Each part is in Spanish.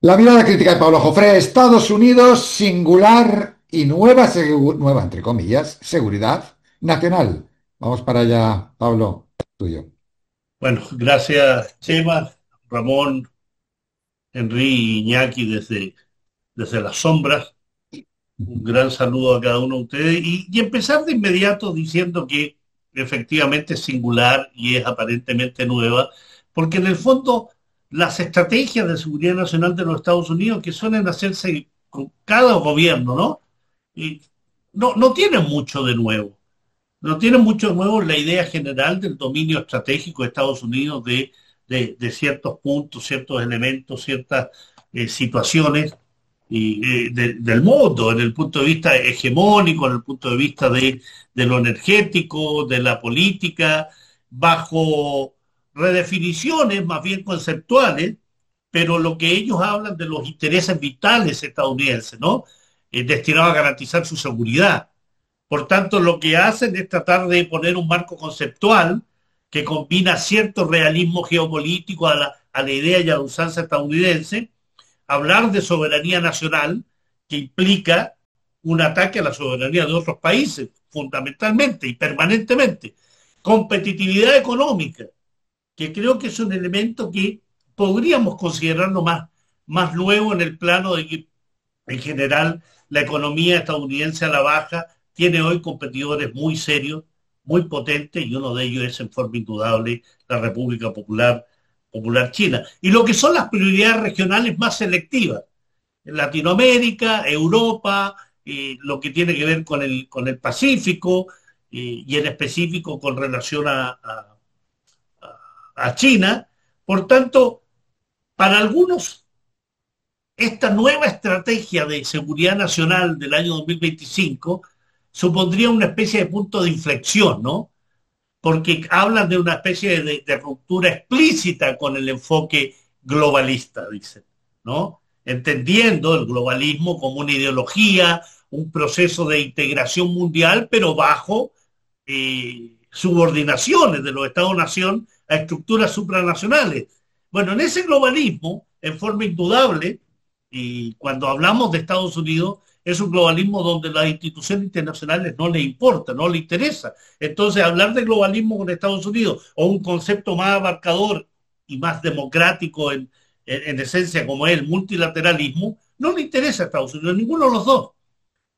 La mirada crítica de Pablo Jofré, Estados Unidos, singular y nueva, nueva entre comillas, seguridad nacional. Vamos para allá, Pablo, tuyo. Bueno, gracias Chema, Ramón, Henry y Iñaki desde las sombras. Un gran saludo a cada uno de ustedes y empezar de inmediato diciendo que efectivamente es singular y es aparentemente nueva, porque en el fondo las estrategias de seguridad nacional de los Estados Unidos que suelen hacerse con cada gobierno, ¿no? Y no tienen mucho de nuevo. No tiene mucho de nuevo la idea general del dominio estratégico de Estados Unidos de ciertos puntos, ciertos elementos, ciertas situaciones del mundo, en el punto de vista hegemónico, en el punto de vista de lo energético, de la política, bajo redefiniciones más bien conceptuales, pero lo que ellos hablan de los intereses vitales estadounidenses, ¿no? Destinados a garantizar su seguridad. Por tanto, lo que hacen es tratar de poner un marco conceptual que combina cierto realismo geopolítico a la idea y a la usanza estadounidense, hablar de soberanía nacional, que implica un ataque a la soberanía de otros países, fundamentalmente y permanentemente. Competitividad económica, que creo que es un elemento que podríamos considerarlo más nuevo en el plano de que en general, la economía estadounidense a la baja tiene hoy competidores muy serios, muy potentes, y uno de ellos es en forma indudable la República Popular China. Y lo que son las prioridades regionales más selectivas, en Latinoamérica, Europa, lo que tiene que ver con el Pacífico, y en específico con relación a China. Por tanto, para algunos esta nueva estrategia de seguridad nacional del año 2025 supondría una especie de punto de inflexión, ¿no? Porque hablan de una especie de ruptura explícita con el enfoque globalista, dicen, ¿no? Entendiendo el globalismo como una ideología, un proceso de integración mundial, pero bajo subordinaciones de los Estados-nación a estructuras supranacionales. Bueno, en ese globalismo, en forma indudable, y cuando hablamos de Estados Unidos, es un globalismo donde las instituciones internacionales no le importa, no le interesa. Entonces, hablar de globalismo con Estados Unidos o un concepto más abarcador y más democrático en esencia como es el multilateralismo, no le interesa a Estados Unidos, ninguno de los dos,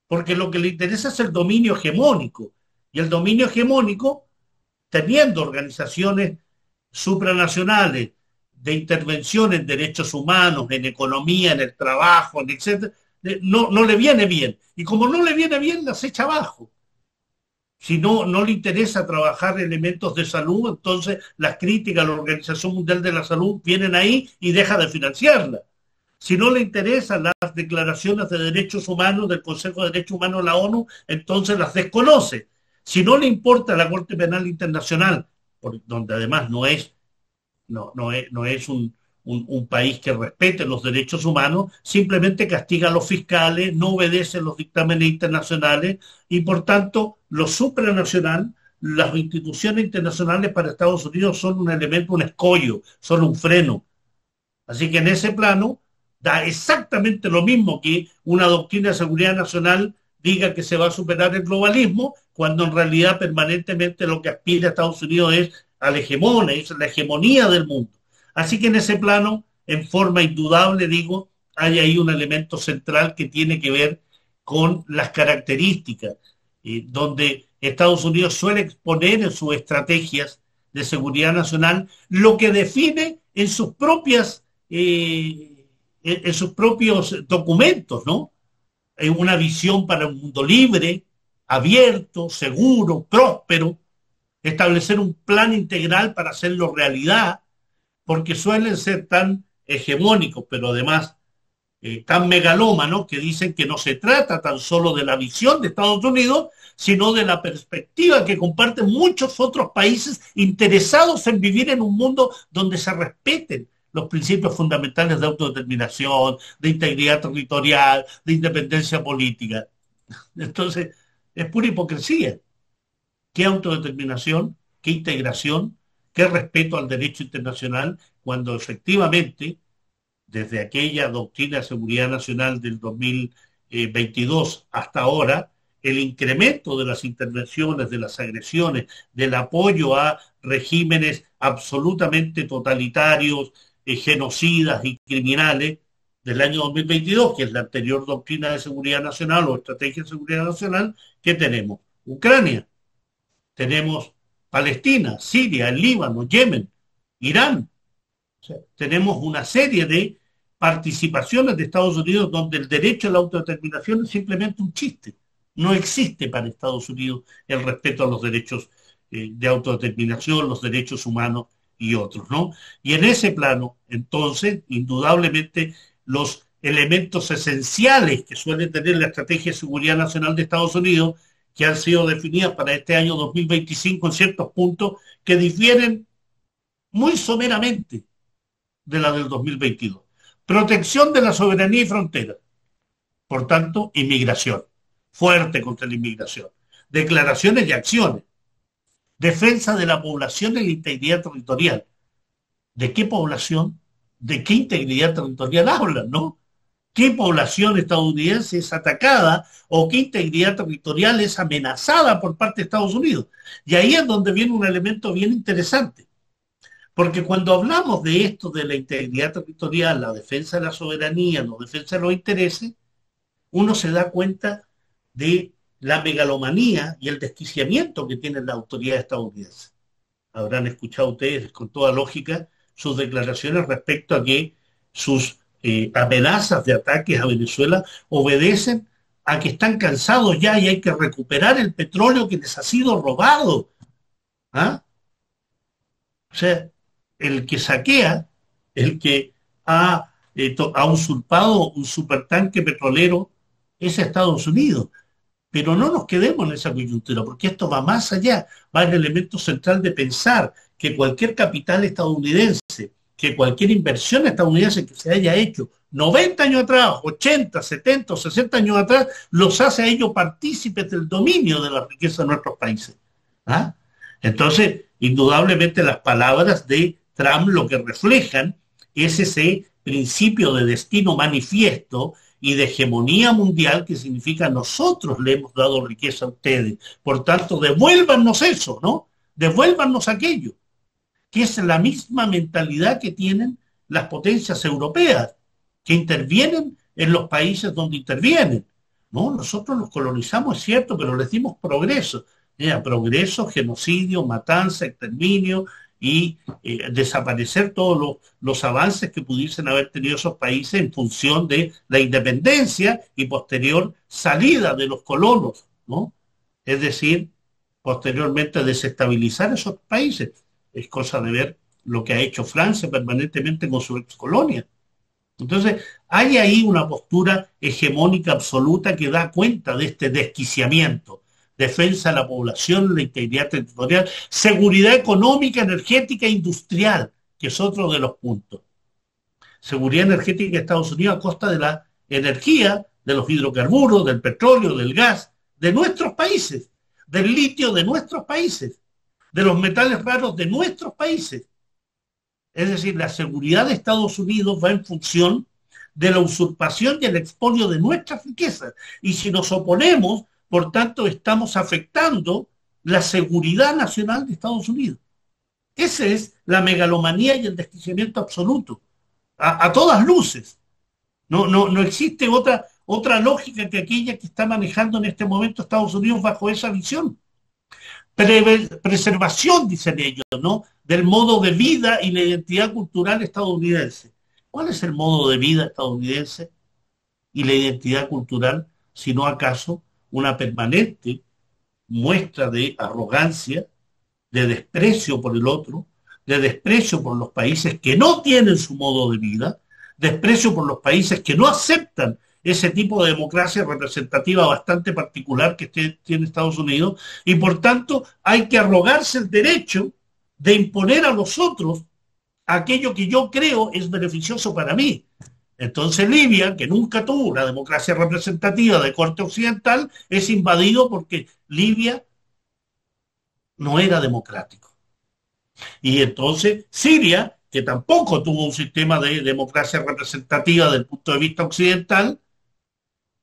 porque lo que le interesa es el dominio hegemónico. Y el dominio hegemónico, teniendo organizaciones supranacionales de intervención en derechos humanos, en economía, en el trabajo, en etcétera, no le viene bien. Y como no le viene bien, las echa abajo. Si no le interesa trabajar elementos de salud, entonces las críticas a la Organización Mundial de la Salud vienen ahí y deja de financiarla. Si no le interesan las declaraciones de derechos humanos del Consejo de Derechos Humanos de la ONU, entonces las desconoce. Si no le importa la Corte Penal Internacional, donde además no es un país que respete los derechos humanos, simplemente castiga a los fiscales, no obedece los dictámenes internacionales y por tanto lo supranacional, las instituciones internacionales para Estados Unidos son un elemento, un escollo, son un freno. Así que en ese plano da exactamente lo mismo que una doctrina de seguridad nacional diga que se va a superar el globalismo, cuando en realidad permanentemente lo que aspira a Estados Unidos es a la hegemonía del mundo. Así que en ese plano, en forma indudable, digo, hay ahí un elemento central que tiene que ver con las características, donde Estados Unidos suele exponer en sus estrategias de seguridad nacional lo que define en sus propios documentos, ¿no? Una visión para un mundo libre, abierto, seguro, próspero, establecer un plan integral para hacerlo realidad, porque suelen ser tan hegemónicos, pero además tan megalómanos, que dicen que no se trata tan solo de la visión de Estados Unidos, sino de la perspectiva que comparten muchos otros países interesados en vivir en un mundo donde se respeten los principios fundamentales de autodeterminación, de integridad territorial, de independencia política. Entonces, es pura hipocresía. ¿Qué autodeterminación? ¿Qué integración? ¿Qué respeto al derecho internacional? Cuando efectivamente desde aquella doctrina de seguridad nacional del 2022 hasta ahora, el incremento de las intervenciones, de las agresiones, del apoyo a regímenes absolutamente totalitarios, genocidas y criminales del año 2022, que es la anterior doctrina de seguridad nacional o estrategia de seguridad nacional, que tenemos Ucrania, tenemos Palestina, Siria, el Líbano, Yemen, Irán. O sea, tenemos una serie de participaciones de Estados Unidos donde el derecho a la autodeterminación es simplemente un chiste. No existe para Estados Unidos el respeto a los derechos de autodeterminación, los derechos humanos y otros, ¿no? Y en ese plano, entonces, indudablemente, los elementos esenciales que suele tener la Estrategia de Seguridad Nacional de Estados Unidos, que han sido definidas para este año 2025 en ciertos puntos que difieren muy someramente de la del 2022. Protección de la soberanía y frontera. Por tanto, inmigración. Fuerte contra la inmigración. Declaraciones y acciones. Defensa de la población y la integridad territorial. ¿De qué población? ¿De qué integridad territorial hablan, no? ¿Qué población estadounidense es atacada o qué integridad territorial es amenazada por parte de Estados Unidos? Y ahí es donde viene un elemento bien interesante. Porque cuando hablamos de esto, de la integridad territorial, la defensa de la soberanía, la defensa de los intereses, uno se da cuenta de la megalomanía y el desquiciamiento que tienen las autoridades estadounidenses. Habrán escuchado ustedes con toda lógica sus declaraciones respecto a que sus amenazas de ataques a Venezuela obedecen a que están cansados ya y hay que recuperar el petróleo que les ha sido robado. ¿Ah? O sea, el que saquea, el que ha usurpado un supertanque petrolero es Estados Unidos. Pero no nos quedemos en esa coyuntura, porque esto va más allá, va en el elemento central de pensar que cualquier capital estadounidense, que cualquier inversión estadounidense que se haya hecho 90 años atrás, 80, 70 o 60 años atrás, los hace a ellos partícipes del dominio de la riqueza de nuestros países. ¿Ah? Entonces, indudablemente las palabras de Trump lo que reflejan es ese principio de destino manifiesto y de hegemonía mundial que significa nosotros le hemos dado riqueza a ustedes. Por tanto, devuélvanos eso, ¿no? Devuélvanos aquello, que es la misma mentalidad que tienen las potencias europeas, que intervienen en los países donde intervienen. No, nosotros los colonizamos, es cierto, pero les dimos progreso. Progreso, genocidio, matanza, exterminio y desaparecer todos los avances que pudiesen haber tenido esos países en función de la independencia y posterior salida de los colonos, ¿no? Es decir, posteriormente desestabilizar esos países. Es cosa de ver lo que ha hecho Francia permanentemente con su excolonia. Entonces, hay ahí una postura hegemónica absoluta que da cuenta de este desquiciamiento. Defensa de la población, la integridad territorial, seguridad económica, energética e industrial, que es otro de los puntos. Seguridad energética de Estados Unidos a costa de la energía, de los hidrocarburos, del petróleo, del gas, de nuestros países, del litio de nuestros países, de los metales raros de nuestros países. Es decir, la seguridad de Estados Unidos va en función de la usurpación y el expolio de nuestras riquezas. Y si nos oponemos, por tanto, estamos afectando la seguridad nacional de Estados Unidos. Esa es la megalomanía y el desquiciamiento absoluto, a todas luces. No existe otra lógica que aquella que está manejando en este momento Estados Unidos bajo esa visión. Preservación, dicen ellos, ¿no? Del modo de vida y la identidad cultural estadounidense. ¿Cuál es el modo de vida estadounidense y la identidad cultural, si no acaso una permanente muestra de arrogancia, de desprecio por el otro, de desprecio por los países que no tienen su modo de vida, desprecio por los países que no aceptan ese tipo de democracia representativa bastante particular que tiene Estados Unidos, y por tanto hay que arrogarse el derecho de imponer a los otros aquello que yo creo es beneficioso para mí. Entonces Libia, que nunca tuvo una democracia representativa de corte occidental, es invadido porque Libia no era democrático. Y entonces Siria, que tampoco tuvo un sistema de democracia representativa desde el punto de vista occidental,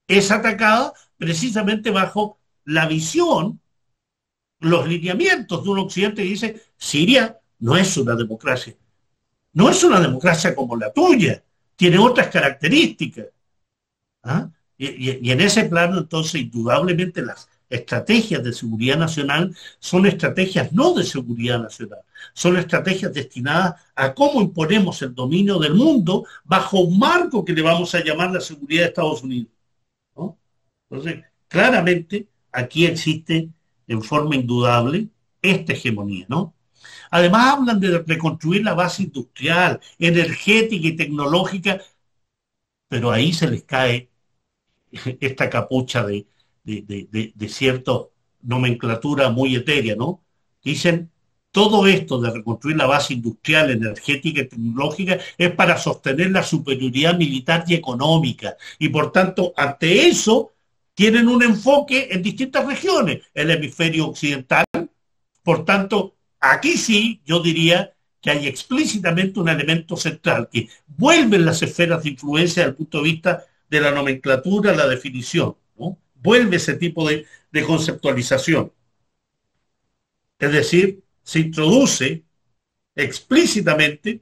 es atacada precisamente bajo la visión, los lineamientos de un occidente que dice, Siria no es una democracia, no es una democracia como la tuya, tiene otras características. ¿Ah? Y en ese plano, entonces, indudablemente las estrategias de seguridad nacional son estrategias no de seguridad nacional, son estrategias destinadas a cómo imponemos el dominio del mundo bajo un marco que le vamos a llamar la seguridad de Estados Unidos, ¿no? Entonces, claramente, aquí existe en forma indudable esta hegemonía, ¿no? Además hablan de reconstruir la base industrial, energética y tecnológica, pero ahí se les cae esta capucha de cierta nomenclatura muy etérea, ¿no? Dicen, todo esto de reconstruir la base industrial, energética y tecnológica es para sostener la superioridad militar y económica. Y por tanto, ante eso, tienen un enfoque en distintas regiones. El hemisferio occidental, por tanto, aquí sí yo diría que hay explícitamente un elemento central que vuelven las esferas de influencia desde el punto de vista de la nomenclatura, la definición, ¿no? Vuelve ese tipo de conceptualización. Es decir, se introduce explícitamente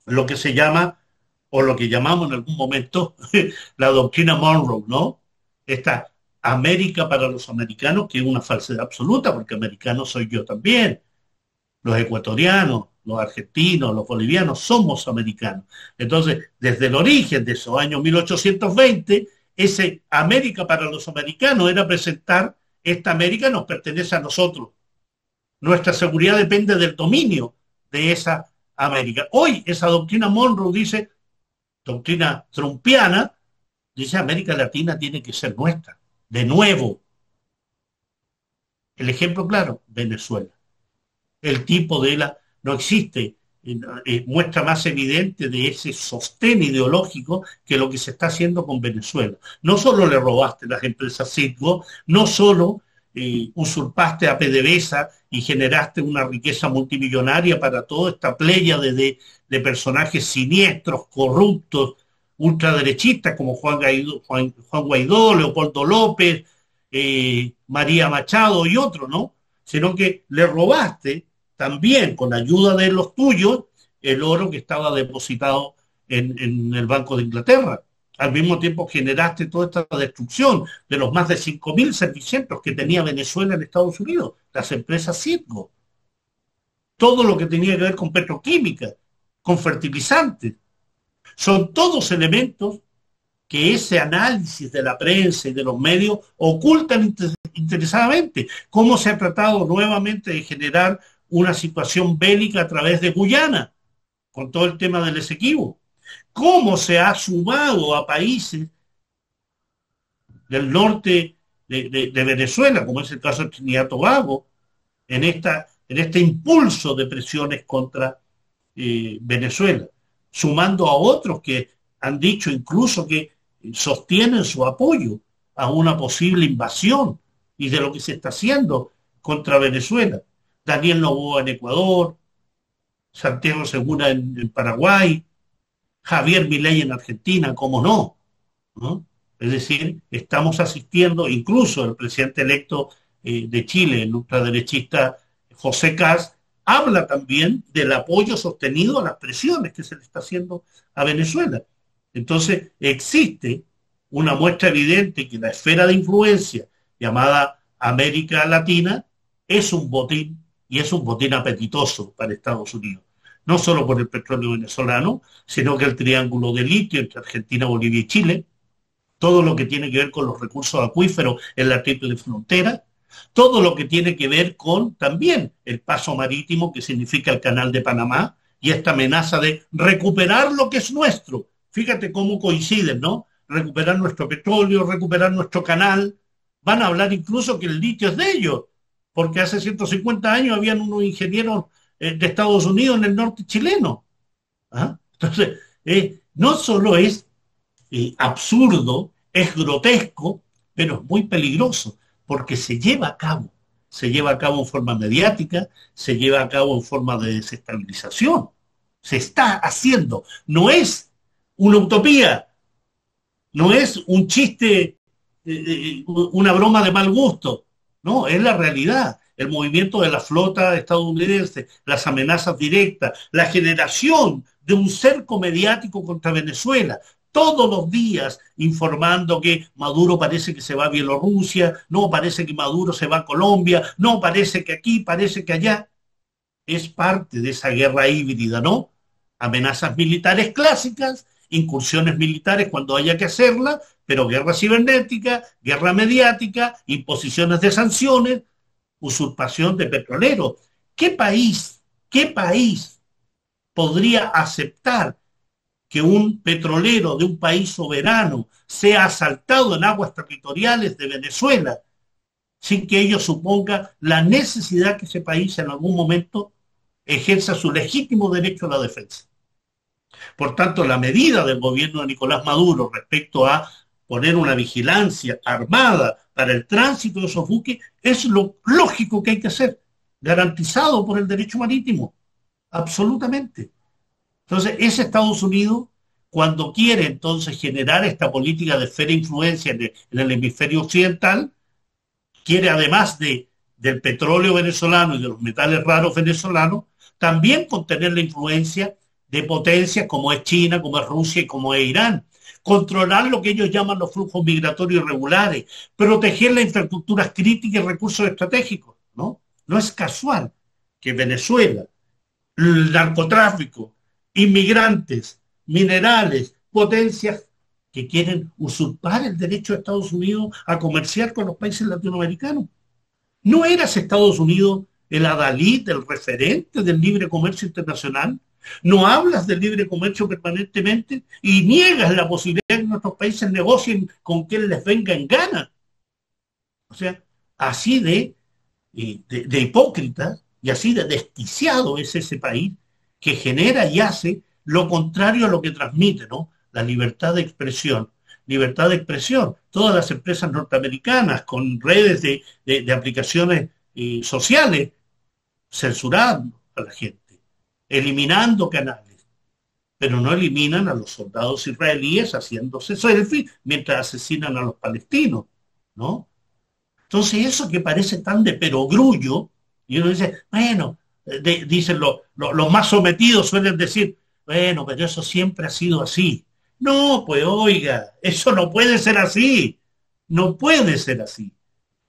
lo que se llama, o lo que llamamos en algún momento, la doctrina Monroe, ¿no? Esta América para los americanos, que es una falsedad absoluta, porque americano soy yo también. Los ecuatorianos, los argentinos, los bolivianos, somos americanos. Entonces, desde el origen de esos años 1820, ese América para los americanos era presentar, esta América nos pertenece a nosotros. Nuestra seguridad depende del dominio de esa América. Hoy esa doctrina Monroe dice, doctrina trumpiana, dice América Latina tiene que ser nuestra. De nuevo, el ejemplo claro, Venezuela. El tipo de la, no existe muestra más evidente de ese sostén ideológico que lo que se está haciendo con Venezuela. No solo le robaste las empresas Citgo, no solo usurpaste a PDVSA y generaste una riqueza multimillonaria para toda esta playa de personajes siniestros, corruptos, ultraderechistas como Juan Guaidó, Leopoldo López, María Machado y otros, ¿no? Sino que le robaste también con ayuda de los tuyos el oro que estaba depositado en el Banco de Inglaterra. Al mismo tiempo generaste toda esta destrucción de los más de 5.000 servicios que tenía Venezuela en Estados Unidos, las empresas Citgo, todo lo que tenía que ver con petroquímica, con fertilizantes. Son todos elementos que ese análisis de la prensa y de los medios ocultan interesadamente. Cómo se ha tratado nuevamente de generar una situación bélica a través de Guyana, con todo el tema del Esequibo. Cómo se ha sumado a países del norte de Venezuela, como es el caso de Trinidad y Tobago, en este impulso de presiones contra Venezuela, sumando a otros que han dicho incluso que sostienen su apoyo a una posible invasión y de lo que se está haciendo contra Venezuela. Daniel Noboa en Ecuador, Santiago Segura en Paraguay, Javier Milei en Argentina, ¿cómo no? ¿No? Es decir, estamos asistiendo, incluso el presidente electo de Chile, el ultraderechista José Kast, habla también del apoyo sostenido a las presiones que se le está haciendo a Venezuela. Entonces, existe una muestra evidente que la esfera de influencia llamada América Latina es un botín y es un botín apetitoso para Estados Unidos. No solo por el petróleo venezolano, sino que el triángulo de litio entre Argentina, Bolivia y Chile, todo lo que tiene que ver con los recursos acuíferos en la triple frontera, todo lo que tiene que ver con también el paso marítimo que significa el canal de Panamá y esta amenaza de recuperar lo que es nuestro. Fíjate cómo coinciden, ¿no? Recuperar nuestro petróleo, recuperar nuestro canal. Van a hablar incluso que el litio es de ellos, porque hace 150 años habían unos ingenieros de Estados Unidos en el norte chileno. ¿Ah? Entonces, no solo es absurdo, es grotesco, pero es muy peligroso, porque se lleva a cabo en forma mediática, se lleva a cabo en forma de desestabilización. Se está haciendo. No es una utopía, no es un chiste, una broma de mal gusto. No, es la realidad. El movimiento de la flota estadounidense, las amenazas directas, la generación de un cerco mediático contra Venezuela, todos los días informando que Maduro parece que se va a Bielorrusia, no parece que Maduro se va a Colombia, no parece que aquí, parece que allá. Es parte de esa guerra híbrida, ¿no? Amenazas militares clásicas, incursiones militares cuando haya que hacerlas, pero guerra cibernética, guerra mediática, imposiciones de sanciones, usurpación de petroleros. Qué país podría aceptar que un petrolero de un país soberano sea asaltado en aguas territoriales de Venezuela sin que ello suponga la necesidad que ese país en algún momento ejerza su legítimo derecho a la defensa? Por tanto, la medida del gobierno de Nicolás Maduro respecto a poner una vigilancia armada para el tránsito de esos buques es lo lógico que hay que hacer, garantizado por el derecho marítimo, absolutamente. Entonces, es Estados Unidos cuando quiere entonces generar esta política de esfera de influencia en el hemisferio occidental, quiere además del petróleo venezolano y de los metales raros venezolanos, también contener la influencia de potencias como es China, como es Rusia y como es Irán. Controlar lo que ellos llaman los flujos migratorios irregulares, proteger las infraestructuras críticas y recursos estratégicos, ¿no? No es casual que Venezuela, el narcotráfico, inmigrantes, minerales, potencias que quieren usurpar el derecho de Estados Unidos a comerciar con los países latinoamericanos. ¿No eras Estados Unidos el adalid, el referente del libre comercio internacional? ¿No hablas del libre comercio permanentemente y niegas la posibilidad de que nuestros países negocien con quien les venga en gana? O sea, así de hipócrita y así de desquiciado es ese país que genera y hace lo contrario a lo que transmite, ¿no? La libertad de expresión. Libertad de expresión. Todas las empresas norteamericanas con redes de aplicaciones sociales censurando a la gente, eliminando canales, pero no eliminan a los soldados israelíes haciéndose selfie mientras asesinan a los palestinos, ¿no? Entonces, eso que parece tan de perogrullo, y uno dice, bueno, dicen los más sometidos suelen decir, bueno, pero eso siempre ha sido así. No, pues oiga, eso no puede ser así. No puede ser así.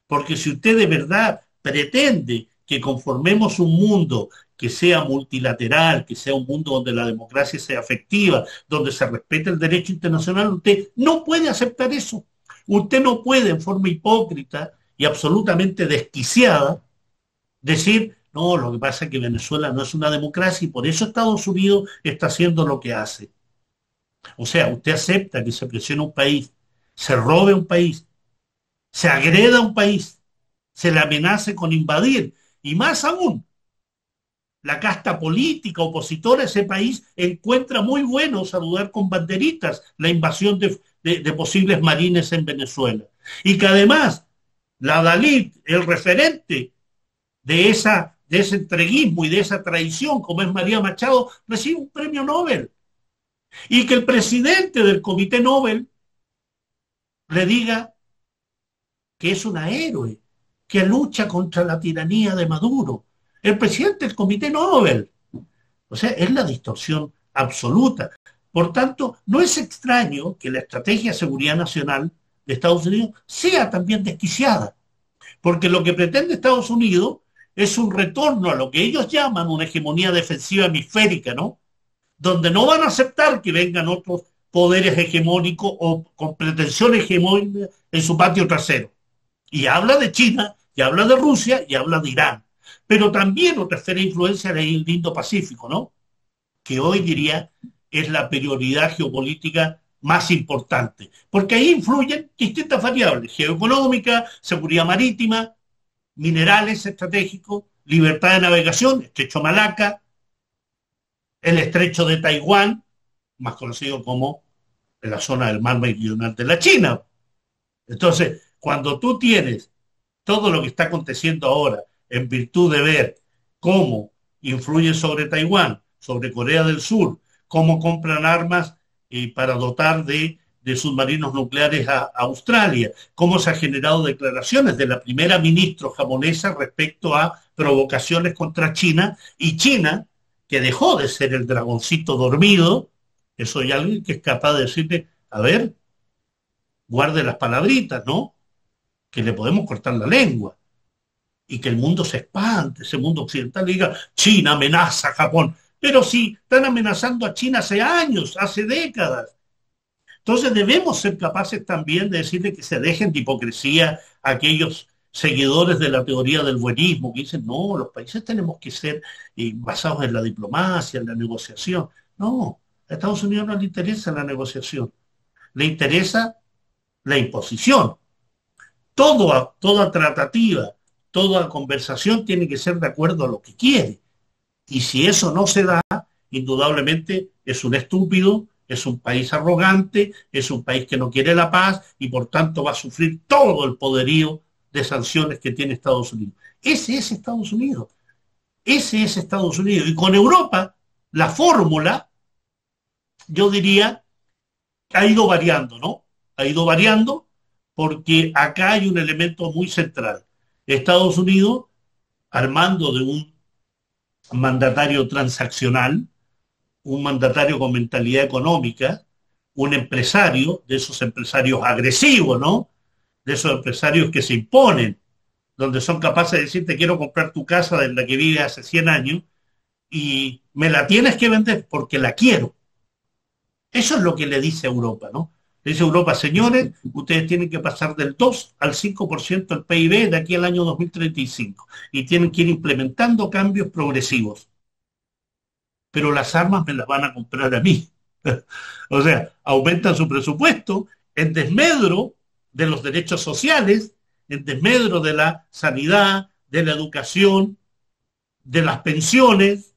Porque si usted de verdad pretende que conformemos un mundo que sea multilateral, que sea un mundo donde la democracia sea efectiva, donde se respete el derecho internacional, usted no puede aceptar eso. Usted no puede en forma hipócrita y absolutamente desquiciada decir, no, lo que pasa es que Venezuela no es una democracia y por eso Estados Unidos está haciendo lo que hace. O sea, usted acepta que se presione un país, se robe un país, se agreda a un país, se le amenace con invadir y más aún, la casta política opositora a ese país encuentra muy bueno saludar con banderitas la invasión de posibles marines en Venezuela. Y que además la Dalit, el referente de ese entreguismo y de esa traición, como es María Machado, recibe un premio Nobel. Y que el presidente del Comité Nobel le diga que es una héroe, que lucha contra la tiranía de Maduro. El presidente del Comité Nobel. O sea, es la distorsión absoluta. Por tanto, no es extraño que la estrategia de seguridad nacional de Estados Unidos sea también desquiciada, porque lo que pretende Estados Unidos es un retorno a lo que ellos llaman una hegemonía defensiva hemisférica, ¿no? Donde no van a aceptar que vengan otros poderes hegemónicos o con pretensión hegemónica en su patio trasero. Y habla de China, y habla de Rusia, y habla de Irán. Pero también otra esfera de influencia en el Indo-Pacífico, ¿no? Que hoy diría es la prioridad geopolítica más importante, porque ahí influyen distintas variables, geoeconómica, seguridad marítima, minerales estratégicos, libertad de navegación, estrecho Malaca, el estrecho de Taiwán, más conocido como en la zona del mar meridional de la China. Entonces, cuando tú tienes todo lo que está aconteciendo ahora en virtud de ver cómo influye sobre Taiwán, sobre Corea del Sur, cómo compran armas para dotar de submarinos nucleares a Australia, cómo se han generado declaraciones de la primera ministra japonesa respecto a provocaciones contra China, y China, que dejó de ser el dragoncito dormido, eso hay alguien que es capaz de decirle, a ver, guarde las palabritas, ¿no? Que le podemos cortar la lengua y que el mundo se espante, ese mundo occidental diga, China amenaza a Japón. Pero si están amenazando a China hace años, hace décadas. Entonces debemos ser capaces también de decirle que se dejen de hipocresía a aquellos seguidores de la teoría del buenismo, que dicen, no, los países tenemos que ser basados en la diplomacia, en la negociación. No, a Estados Unidos no le interesa la negociación, le interesa la imposición. Toda tratativa, toda conversación tiene que ser de acuerdo a lo que quiere. Y si eso no se da, indudablemente es un estúpido, es un país arrogante, es un país que no quiere la paz y por tanto va a sufrir todo el poderío de sanciones que tiene Estados Unidos. Ese es Estados Unidos. Ese es Estados Unidos. Y con Europa, la fórmula, yo diría, ha ido variando, ¿no? Ha ido variando porque acá hay un elemento muy central. Estados Unidos, armando de un mandatario transaccional, un mandatario con mentalidad económica, un empresario, de esos empresarios agresivos, ¿no? De esos empresarios que se imponen, donde son capaces de decir, te quiero comprar tu casa en la que vive hace 100 años y me la tienes que vender porque la quiero. Eso es lo que le dice Europa, ¿no? Le dice Europa, señores, ustedes tienen que pasar del 2 al 5% del PIB de aquí al año 2035 y tienen que ir implementando cambios progresivos. Pero las armas me las van a comprar a mí. O sea, aumentan su presupuesto en desmedro de los derechos sociales, en desmedro de la sanidad, de la educación, de las pensiones,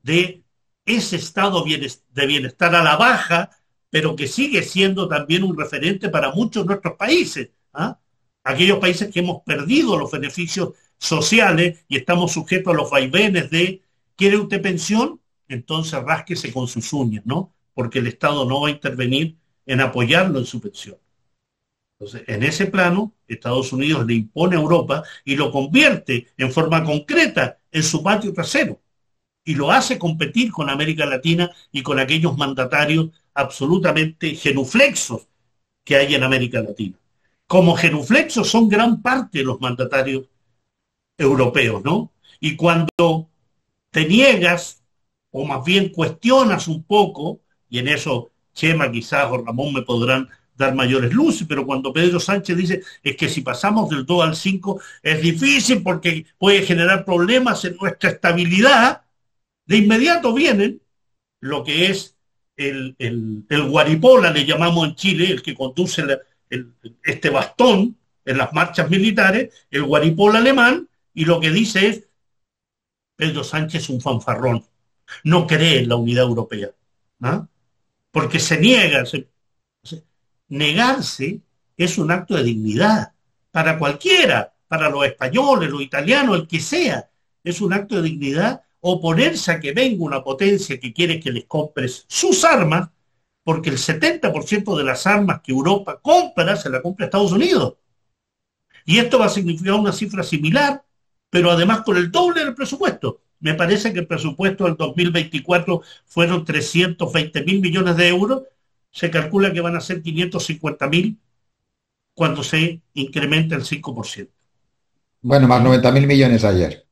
de ese estado de bienestar a la baja, pero que sigue siendo también un referente para muchos de nuestros países. ¿Ah? Aquellos países que hemos perdido los beneficios sociales y estamos sujetos a los vaivenes de, ¿quiere usted pensión? Entonces rásquese con sus uñas, ¿no? Porque el Estado no va a intervenir en apoyarlo en su pensión. Entonces, en ese plano, Estados Unidos le impone a Europa y lo convierte en forma concreta en su patio trasero y lo hace competir con América Latina y con aquellos mandatarios absolutamente genuflexos que hay en América Latina. Como genuflexos son gran parte de los mandatarios europeos, ¿no? Y cuando te niegas, o más bien cuestionas un poco, y en eso Chema quizás o Ramón me podrán dar mayores luces, pero cuando Pedro Sánchez dice es que si pasamos del 2 al 5 es difícil porque puede generar problemas en nuestra estabilidad, de inmediato vienen lo que es el guaripola, le llamamos en Chile, el que conduce este bastón en las marchas militares, el guaripola alemán, y lo que dice es, Pedro Sánchez es un fanfarrón, no cree en la unidad europea, ¿no? Porque se niega. Negarse es un acto de dignidad para cualquiera, para los españoles, los italianos, el que sea. Es un acto de dignidad oponerse a que venga una potencia que quiere que les compres sus armas, porque el 70% de las armas que Europa compra se la compra a Estados Unidos. Y esto va a significar una cifra similar, pero además con el doble del presupuesto. Me parece que el presupuesto del 2024 fueron 320 mil millones de euros. Se calcula que van a ser 550 mil cuando se incrementa el 5%. Bueno, más 90.000 millones ayer.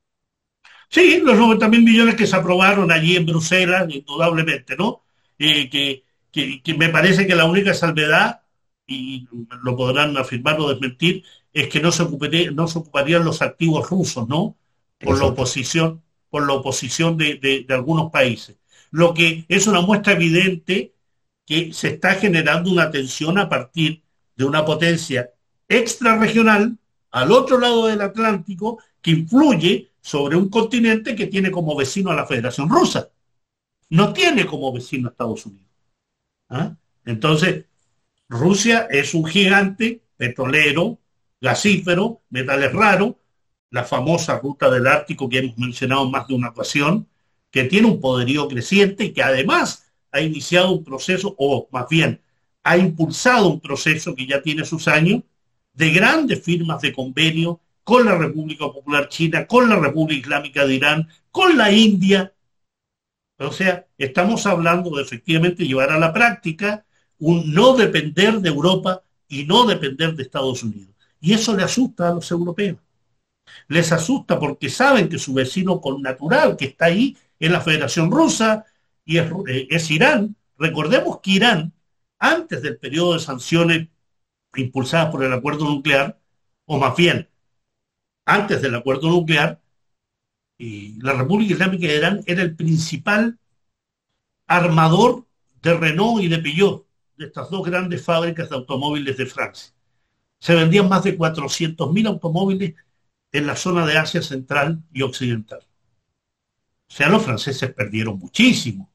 Sí, los 90.000 millones que se aprobaron allí en Bruselas, indudablemente, ¿no? Que me parece que la única salvedad, y lo podrán afirmar o desmentir, es que no se ocuparían los activos rusos, ¿no? Por la Exacto. oposición, por la oposición de algunos países. Lo que es una muestra evidente que se está generando una tensión a partir de una potencia extrarregional al otro lado del Atlántico que influye sobre un continente que tiene como vecino a la Federación Rusa. No tiene como vecino a Estados Unidos. ¿Ah? Entonces, Rusia es un gigante petrolero, gasífero, metales raros, la famosa ruta del Ártico que hemos mencionado en más de una ocasión, que tiene un poderío creciente y que además ha iniciado un proceso, o más bien ha impulsado un proceso que ya tiene sus años, de grandes firmas de convenio con la República Popular China, con la República Islámica de Irán, con la India. O sea, estamos hablando de efectivamente llevar a la práctica un no depender de Europa y no depender de Estados Unidos. Y eso le asusta a los europeos. Les asusta porque saben que su vecino connatural que está ahí es la Federación Rusa y es Irán. Recordemos que Irán, antes del periodo de sanciones impulsadas por el acuerdo nuclear, o más bien, antes del acuerdo nuclear, y la República Islámica de Irán era el principal armador de Renault y de Peugeot, de estas dos grandes fábricas de automóviles de Francia. Se vendían más de 400.000 automóviles en la zona de Asia Central y Occidental. O sea, los franceses perdieron muchísimo.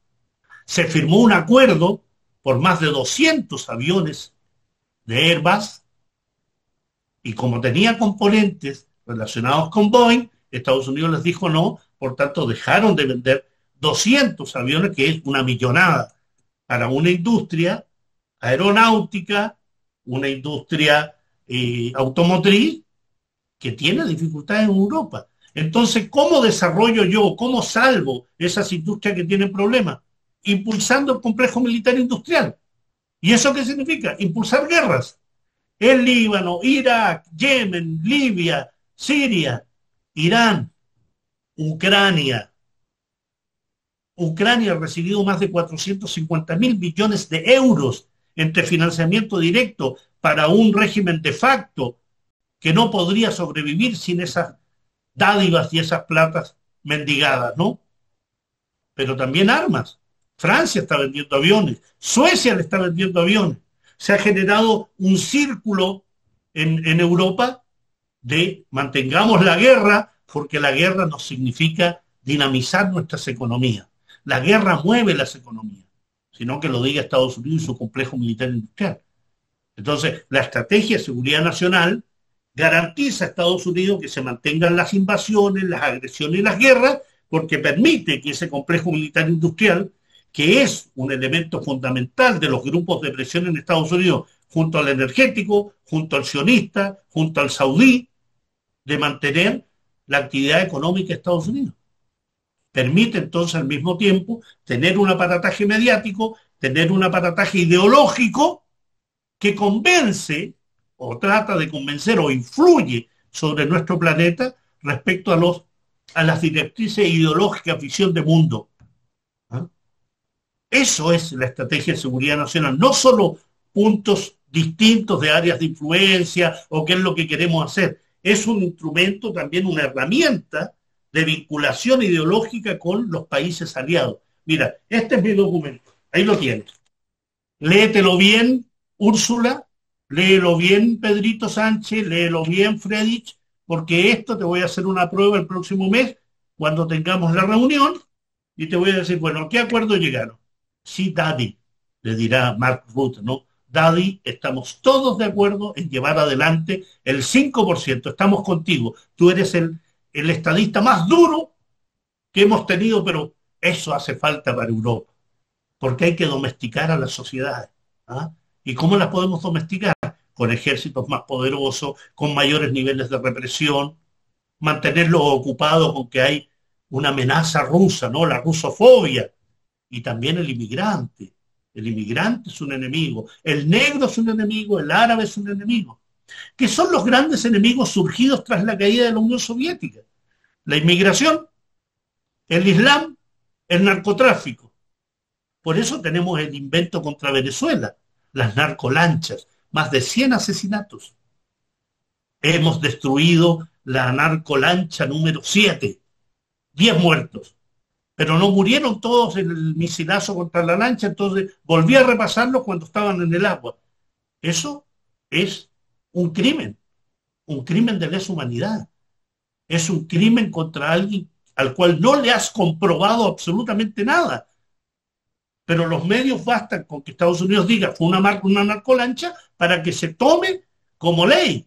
Se firmó un acuerdo por más de 200 aviones de Airbus y como tenía componentes relacionados con Boeing, Estados Unidos les dijo no, por tanto dejaron de vender 200 aviones, que es una millonada para una industria aeronáutica, una industria automotriz que tiene dificultades en Europa. Entonces, ¿cómo desarrollo yo, cómo salvo esas industrias que tienen problemas? Impulsando el complejo militar industrial. ¿Y eso qué significa? Impulsar guerras. El Líbano, Irak, Yemen, Libia, Siria, Irán, Ucrania. Ucrania ha recibido más de 450.000 millones de euros entre financiamiento directo para un régimen de facto que no podría sobrevivir sin esas dádivas y esas platas mendigadas, ¿no? Pero también armas. Francia está vendiendo aviones, Suecia le está vendiendo aviones. Se ha generado un círculo en Europa de mantengamos la guerra, porque la guerra nos significa dinamizar nuestras economías. La guerra mueve las economías, sino que lo diga Estados Unidos y su complejo militar industrial. Entonces, la estrategia de seguridad nacional garantiza a Estados Unidos que se mantengan las invasiones, las agresiones y las guerras, porque permite que ese complejo militar industrial, que es un elemento fundamental de los grupos de presión en Estados Unidos, junto al energético, junto al sionista, junto al saudí, de mantener la actividad económica de Estados Unidos. Permite entonces al mismo tiempo tener un aparataje mediático, tener un aparataje ideológico que convence o trata de convencer o influye sobre nuestro planeta respecto a las directrices ideológicas, visión de mundo. ¿Ah? Eso es la estrategia de seguridad nacional, no solo puntos distintos de áreas de influencia o qué es lo que queremos hacer. Es un instrumento, también una herramienta de vinculación ideológica con los países aliados. Mira, este es mi documento, ahí lo tienes. Léetelo bien, Úrsula, léelo bien, Pedrito Sánchez, léelo bien, Fredich, porque esto te voy a hacer una prueba el próximo mes, cuando tengamos la reunión, y te voy a decir, bueno, ¿qué acuerdo llegaron? Sí, Daddy, le dirá Mark Rutte, ¿no? Daddy, estamos todos de acuerdo en llevar adelante el 5%, estamos contigo, tú eres el estadista más duro que hemos tenido, pero eso hace falta para Europa porque hay que domesticar a las sociedades. ¿Ah? ¿Y cómo las podemos domesticar? Con ejércitos más poderosos, con mayores niveles de represión, mantenerlos ocupados con que hay una amenaza rusa, ¿no? La rusofobia, y también el inmigrante. El inmigrante es un enemigo, el negro es un enemigo, el árabe es un enemigo, que son los grandes enemigos surgidos tras la caída de la Unión Soviética. La inmigración, el Islam, el narcotráfico. Por eso tenemos el invento contra Venezuela, las narcolanchas, más de 100 asesinatos. Hemos destruido la narcolancha número 7, 10 muertos. Pero no murieron todos en el misilazo contra la lancha, entonces volví a repasarlos cuando estaban en el agua. Eso es un crimen de lesa humanidad. Es un crimen contra alguien al cual no le has comprobado absolutamente nada. Pero los medios bastan con que Estados Unidos diga fue una narcolancha para que se tome como ley,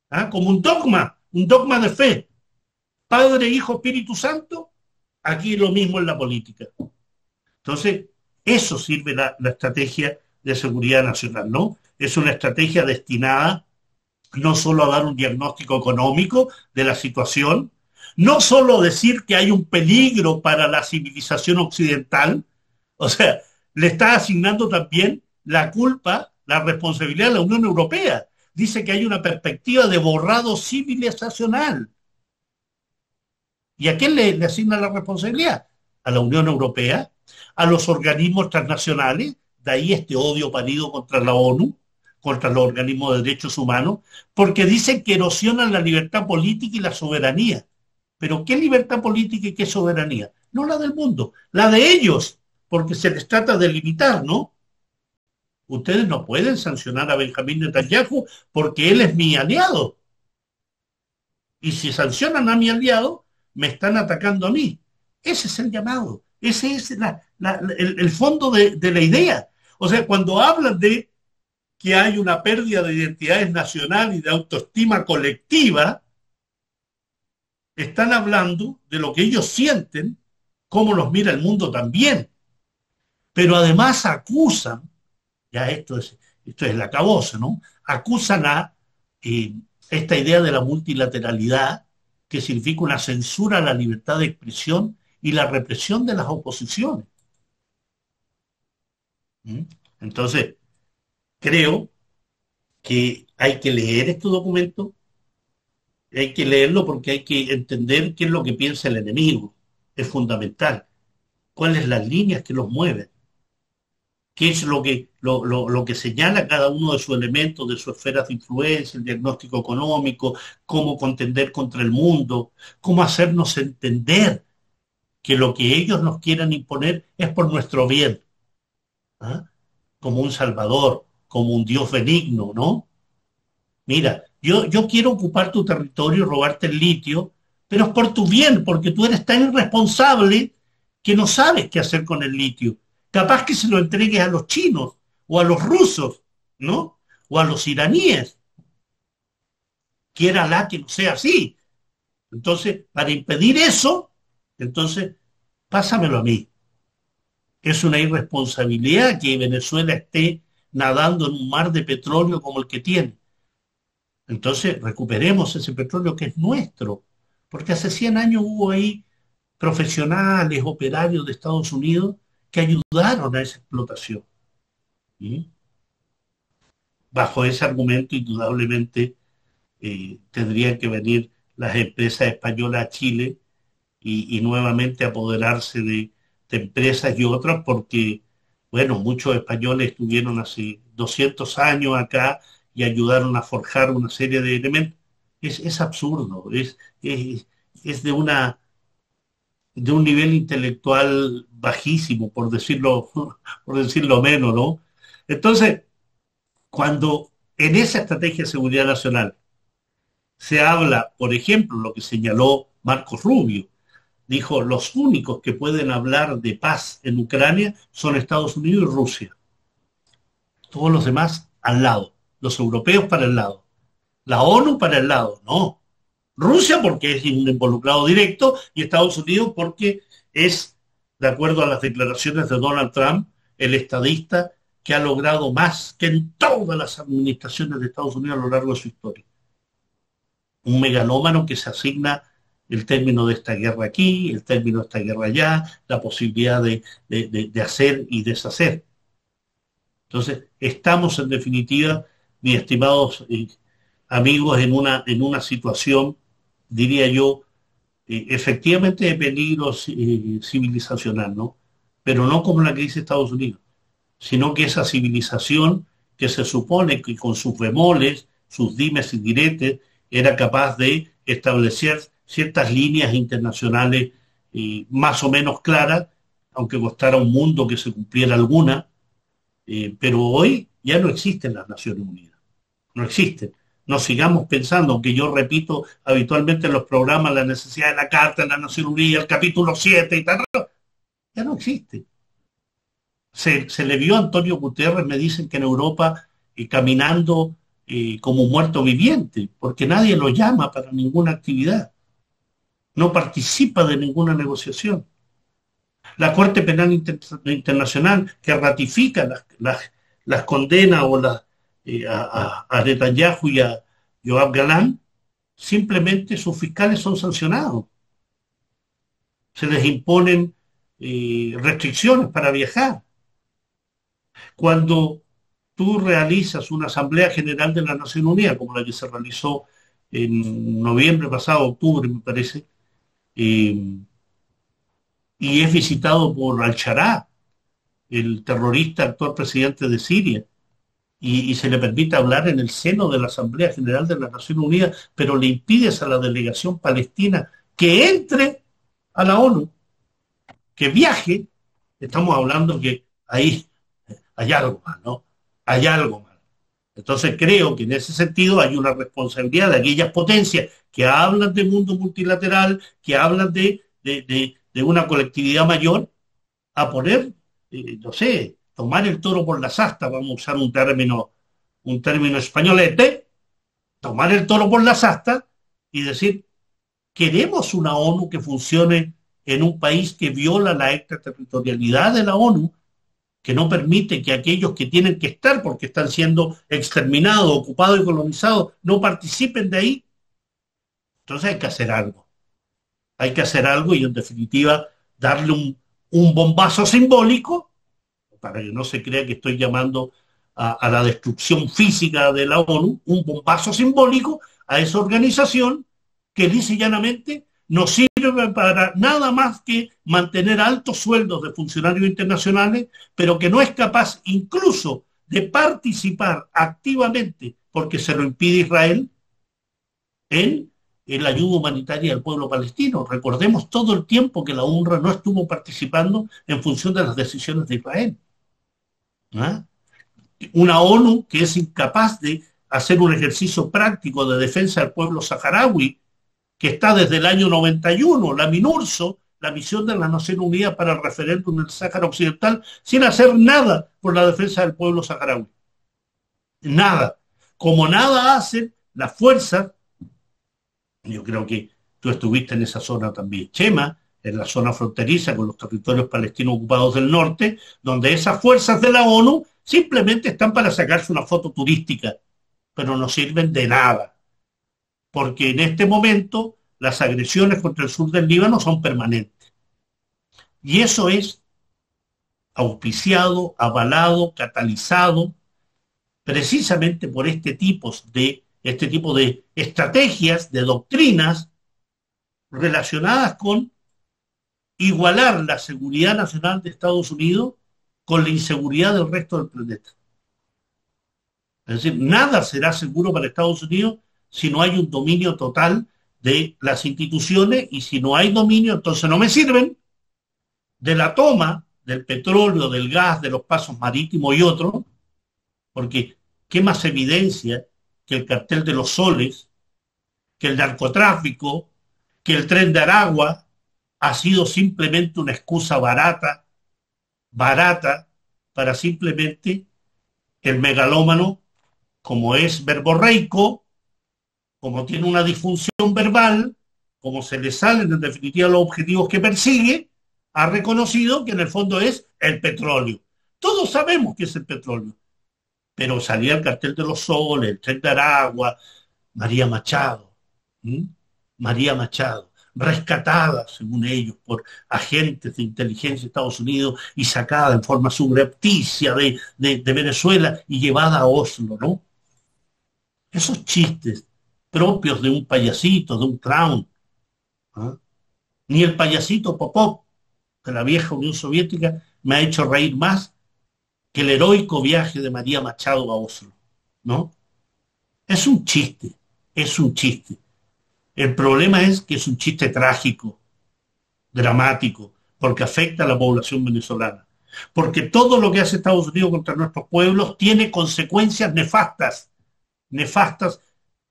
¿ah? Como un dogma de fe. Padre, Hijo, Espíritu Santo, Aquí lo mismo en la política. Entonces, eso sirve la estrategia de seguridad nacional, ¿no? Es una estrategia destinada no solo a dar un diagnóstico económico de la situación, no solo decir que hay un peligro para la civilización occidental, o sea, le está asignando también la culpa, la responsabilidad a la Unión Europea. Dice que hay una perspectiva de borrado civilizacional. ¿Y a quién le asigna la responsabilidad? A la Unión Europea, a los organismos transnacionales, de ahí este odio parido contra la ONU, contra los organismos de derechos humanos, porque dicen que erosionan la libertad política y la soberanía. Pero ¿qué libertad política y qué soberanía? No la del mundo, la de ellos, porque se les trata de limitar, ¿no? Ustedes no pueden sancionar a Benjamín Netanyahu porque él es mi aliado. Y si sancionan a mi aliado, me están atacando a mí. Ese es el llamado. Ese es el fondo de la idea. O sea, cuando hablan de que hay una pérdida de identidades nacional y de autoestima colectiva, están hablando de lo que ellos sienten, cómo los mira el mundo también. Pero además acusan, ya esto es el acabose, ¿no? Acusan a eh, esta idea de la multilateralidad, que significa una censura a la libertad de expresión y la represión de las oposiciones. ¿Mm? Entonces, creo que hay que leer este documento, hay que leerlo porque hay que entender qué es lo que piensa el enemigo. Es fundamental. ¿Cuáles las líneas que los mueven? ¿Qué es lo que señala cada uno de sus elementos, de sus esferas de influencia, el diagnóstico económico, cómo contender contra el mundo, cómo hacernos entender que lo que ellos nos quieran imponer es por nuestro bien, ¿ah? Como un salvador, como un Dios benigno, ¿no? Mira, yo quiero ocupar tu territorio, robarte el litio, pero es por tu bien, porque tú eres tan irresponsable que no sabes qué hacer con el litio. Capaz que se lo entregues a los chinos o a los rusos, ¿no? O a los iraníes. Quiera la que no sea así. Entonces, para impedir eso, entonces, pásamelo a mí. Es una irresponsabilidad que Venezuela esté nadando en un mar de petróleo como el que tiene. Entonces, recuperemos ese petróleo que es nuestro, porque hace 100 años hubo ahí profesionales, operarios de Estados Unidos que ayudaron a esa explotación. ¿Sí? Bajo ese argumento, indudablemente, tendrían que venir las empresas españolas a Chile y nuevamente apoderarse de empresas y otras, porque, bueno, muchos españoles estuvieron hace 200 años acá y ayudaron a forjar una serie de elementos. Es absurdo, es de un nivel intelectual bajísimo, por decirlo menos, ¿no? Entonces, cuando en esa estrategia de seguridad nacional se habla, por ejemplo, lo que señaló Marcos Rubio, dijo, los únicos que pueden hablar de paz en Ucrania son Estados Unidos y Rusia. Todos los demás al lado. Los europeos para el lado. La ONU para el lado. No. Rusia porque es un involucrado directo y Estados Unidos porque es, de acuerdo a las declaraciones de Donald Trump, el estadista que ha logrado más que en todas las administraciones de Estados Unidos a lo largo de su historia. Un megalómano que se asigna el término de esta guerra aquí, el término de esta guerra allá, la posibilidad de hacer y deshacer. Entonces, estamos en definitiva, mis estimados amigos, en una situación, diría yo, efectivamente de peligro civilizacional, ¿no? Pero no como la que dice Estados Unidos, sino que esa civilización que se supone que con sus bemoles, sus dimes y diretes, era capaz de establecer ciertas líneas internacionales más o menos claras, aunque costara un mundo que se cumpliera alguna, pero hoy ya no existen las Naciones Unidas, no existen. No sigamos pensando, aunque yo repito habitualmente en los programas la necesidad de la Carta de la Nación Unida, el capítulo 7 y tal, ya no existe. Se le vio a Antonio Guterres, me dicen que en Europa, caminando como un muerto viviente, porque nadie lo llama para ninguna actividad, no participa de ninguna negociación. La Corte Penal Internacional que ratifica las condenas o a Netanyahu y a Yoav Galán, simplemente sus fiscales son sancionados. Se les imponen restricciones para viajar. Cuando tú realizas una Asamblea General de la Nación Unida, como la que se realizó en noviembre pasado, octubre, me parece, eh, y es visitado por Al-Sharaa, el terrorista actual presidente de Siria, y se le permite hablar en el seno de la Asamblea General de la Nación Unida, pero le impides a la delegación palestina que entre a la ONU, que viaje. Estamos hablando que ahí hay algo más, ¿no? Hay algo más. Entonces creo que en ese sentido hay una responsabilidad de aquellas potencias que hablan de mundo multilateral, que hablan de una colectividad mayor, a poner, no sé, tomar el toro por las astas, vamos a usar un término españolete, tomar el toro por las astas y decir, queremos una ONU que funcione en un país que viola la extraterritorialidad de la ONU, que no permite que aquellos que tienen que estar porque están siendo exterminados, ocupados y colonizados, no participen de ahí. Entonces hay que hacer algo. Hay que hacer algo y en definitiva darle un bombazo simbólico para que no se crea que estoy llamando a la destrucción física de la ONU, un bombazo simbólico a esa organización que lisa y llanamente no sirve para nada más que mantener altos sueldos de funcionarios internacionales, pero que no es capaz incluso de participar activamente, porque se lo impide Israel, en la ayuda humanitaria al pueblo palestino. Recordemos todo el tiempo que la UNRWA no estuvo participando en función de las decisiones de Israel. ¿Ah? Una ONU que es incapaz de hacer un ejercicio práctico de defensa del pueblo saharaui, que está desde el año 91, la MINURSO, la misión de las Naciones Unidas para el referéndum del Sáhara Occidental, sin hacer nada por la defensa del pueblo saharaui. Nada. Como nada hacen las fuerzas, yo creo que tú estuviste en esa zona también, Chema, en la zona fronteriza con los territorios palestinos ocupados del norte, donde esas fuerzas de la ONU simplemente están para sacarse una foto turística, pero no sirven de nada, porque en este momento las agresiones contra el sur del Líbano son permanentes. Y eso es auspiciado, avalado, catalizado, precisamente por este tipo de estrategias, de doctrinas relacionadas con igualar la seguridad nacional de Estados Unidos con la inseguridad del resto del planeta. Es decir, nada será seguro para Estados Unidos si no hay un dominio total de las instituciones, y si no hay dominio, entonces no me sirven de la toma del petróleo, del gas, de los pasos marítimos y otros, porque ¿qué más evidencia que el cartel de los soles, que el narcotráfico, que el tren de Aragua ha sido simplemente una excusa barata, para simplemente el megalómano, como es verborreico, como tiene una disfunción verbal, como se le salen en definitiva los objetivos que persigue, ha reconocido que en el fondo es el petróleo. Todos sabemos que es el petróleo, pero salía el cartel de los soles, el tren de Aragua, María Machado, ¿m? María Machado, rescatada, según ellos, por agentes de inteligencia de Estados Unidos y sacada en forma subrepticia de Venezuela y llevada a Oslo, ¿no? Esos chistes propios de un payasito, de un clown, ¿ah? Ni el payasito Popov de la vieja Unión Soviética me ha hecho reír más que el heroico viaje de María Machado a Oslo, ¿no? Es un chiste, es un chiste. El problema es que es un chiste trágico, dramático, porque afecta a la población venezolana. Porque todo lo que hace Estados Unidos contra nuestros pueblos tiene consecuencias nefastas, nefastas